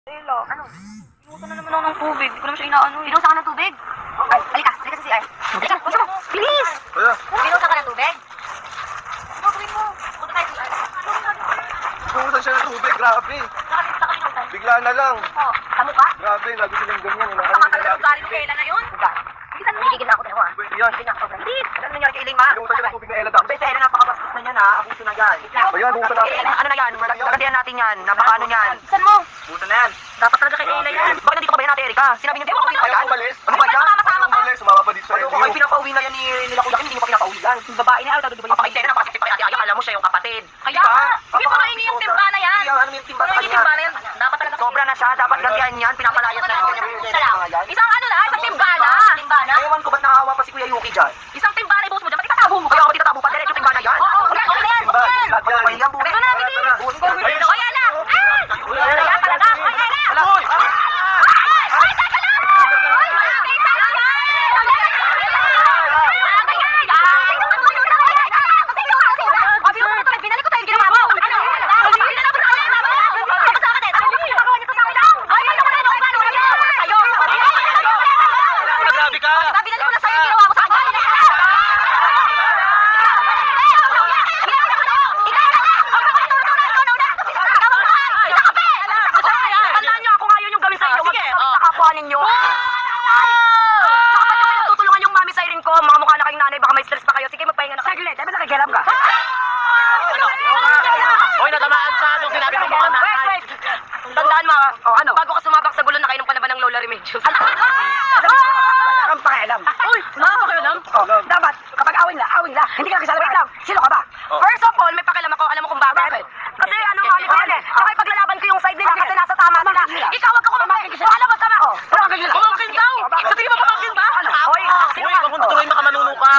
Ella, ano? Inuusan na naman ako ng tubig. Hindi ko naman siya inaano eh. Inuusan ka ng tubig? Ay, halika sa CR. Halika, gusto mo? Bilis! Wala. Inuusan ka ng tubig? Gagawin mo. Punta tayo CR. Pumunta siya ng tubig, grabe. Nakalimutan. Bigla na lang. Oh, sa mukha? Grabe, lagi silang ganyan. Baka talaga ugali ni Ella na yun. Bilisan mo. Gigigil na ako, dalawa. Yan. Gigigil na ako. Bilis! Ano nangyari kay Elaine, ma? Pumunta siya ng tubig na Ella dam. Sa Ella, napakabastos na yan, ha? Abuso na yan. Ayan, pumunta na. Ano na yan? Nagkatiyan natin yan. Napakaano yan. Bilisan mo. Pumunta na yan. Dapat talaga kay Ella yan. Bakit nandito ka ba yan, Ate Erika? Sinabi niyo, di ako Ayaw yan. umalis. Ano ba yan? Umalis, sumama pa dito sa Ano LGU. ko kayo pinapauwi na yan nila Kuya Kim, hindi mo pa pinapauwi yan. Yung babae na yan, di ba yung pakitera na pakitera pa kaya alam mo siya yung kapatid. Kaya Diba? hindi mo kainin yung timba na yan. Ano yung timba Ano yung timba na yan? Dapat talaga sobra na siya, dapat ganyan yan, pinapalayas na yan. Isang ano na, isang timba na. Timba na? Ewan ko ba't nakawa pa si Kuya Yuki dyan? Isang timba na ibuhos mo dyan, ba't itatabo mo? Kaya ako itatabo pa, diretso timba na yan. Oo, okay na yan. Timba, lahat yan. Ay, yan, buhay. Ito na, bilis. Kaya na. Kaya na yan talaga. Kaya na. Uy! Ay, teka lang! Ay, malaki sa Grabe ka! ninyo. Dapat yung pinatutulungan yung mami Siren ko. Mga mukha na kayong nanay, baka may stress pa kayo. Sige, magpahinga na. Saglit, dapat nakikialam ka. Hoy, natamaan sa anong sinabi mo mga nanay. Wait. Tandaan mo, ano? Bago ka sumabak sa gulo, nakainom ka na ba ng Lola Remedios? Wala kang pakialam. Uy, wala kang pakialam? Dapat, kapag awing la. Hindi ka nakisala. Wait lang, sino ka ba? First of all, may pakialam ako. Alam mo kung bakit? Kasi ano, mali ko yan eh. Tsaka ipaglalaban ko yung side nila kasi nasa tama sila. Ikaw, wag ka kumamangkin. Wala ba tama? Pamangkin daw. Sa tingin mo pamangkin ba? Hoy, sino ba? Kung tutuloy makamanunong ka.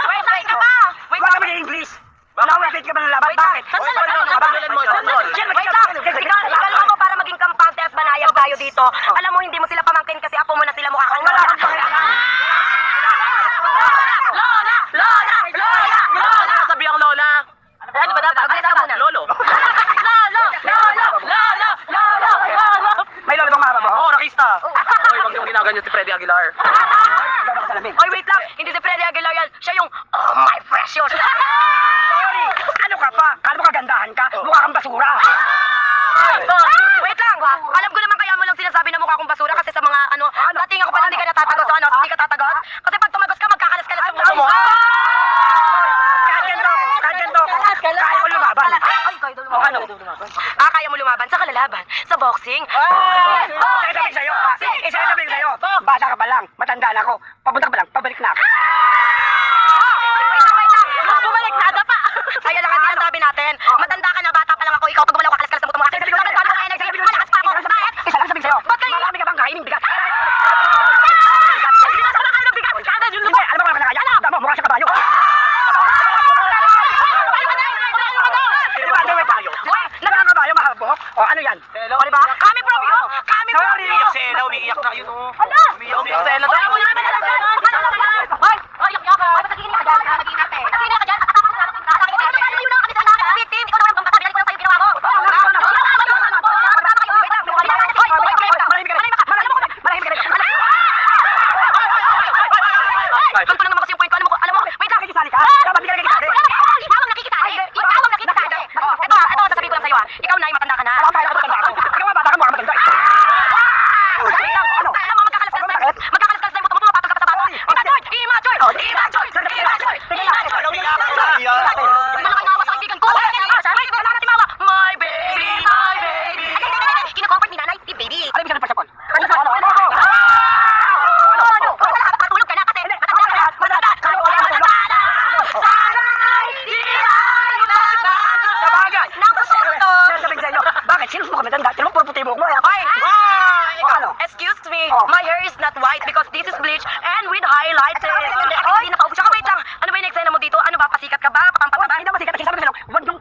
Wait ka pa. Wait ka ba English? Nawawit ka ba ng laban? Bakit? Sandali mo. Wait lang. Ikalma mo para maging kampante at banayang tayo dito. Alam mo, hindi mo sila pamangkin kasi apo mo na sila mukha kang wala. Lola! Sabi ang Lola. Ano ba dapat? Lolo. May lolo bang mahaba ba? Oo, rakista. Hoy, wag yung ginaganyan si Freddy Aguilar. Oy, wait lang. Hindi si Freddy Aguilar yan. Siya yung, oh my precious. Sorry. Ano ka pa? Kala mo kagandahan ka? Mukha kang basura. Wait lang. Alam ko naman kaya mo lang sinasabi na mukha kong basura kasi sa mga ano, dating ako pala hindi ka natatagos. Ano? Hindi ka tatagos? Kasi pag tumagos ka, magkakalas-kalas ang mukha mo. Kaya ko lumaban. Ay, kaya daw lumaban. Kaya mo lumaban sa kalalaban? Sa boxing? Isasabihin sa'yo. Bata ka pa lang. Matanda na ako. Papunta ka pa lang. Pabalik na ako. Wait lang. Bumalik na. Ada pa. Kaya lang ang sinasabi natin. Matanda ka na. Bata pa lang ako. Ikaw pag gumalaw ka kalas-kalas sa buto mo. Kasi sabihin ko na gano'n ka energy. Malakas pa ako. Bakit? Isa lang sabihin sa'yo. Marami ka bang kainin bigat? Hindi na sa kain ng bigat. Hindi. Alam mo kung ano ka nakaya? Tama. Mukha siya kabayo. Nakakabayo, mahabok. O, ano yan? O, diba? Kami propio! Kami propio! Umiiyak si Ella, umiiyak na yun. Hala! Umiiyak si Ella. Hoy, hoy, iyak ka. Hoy, pataginig ka dyan. Pataginig ka. Pataginig ka dyan. Pataginig na kami sa lahat. Victim, ikaw naman bang pasabi ko lang sa'yo ginawa mo. Ganito na naman kasi yung point ko. Alam mo, wait lang, kikisali ka? Dapat hindi ka nakikisali. Ikaw ang nakikisali. Ikaw ang nakikisali. Ito, sasabihin ko lang sa'yo. Ikaw na, matanda ka na. Ikaw nga, bata ka mo, matanda. Wait lang, ano? Alam mo, magkakalas-kalas na yung buto mo, mapapatol ka pa sa bata. Immature! Hindi mo naman nawa sa kaibigan ko. Ay, wala na timawa. My baby, my baby. Kino-comfort ni nanay si baby. Alam mo siya ng pasyapol. Patulog ka na kasi matanda ka na. Sana'y di tayo nagbago. Sabagay. Nakusunto. Sasabihin sa'yo, bakit? Sino mo ka matanda? Sino mo puro puti mo? Ay! Excuse me, my hair is not white because this is bleach and with highlighter. Oy, tsaka wait lang. Ano ba yung next mo dito? Ano ba? Pasikat ka ba? Pampang ka ba? Hindi na pasikat. Sabi ko sa'yo, huwag nyo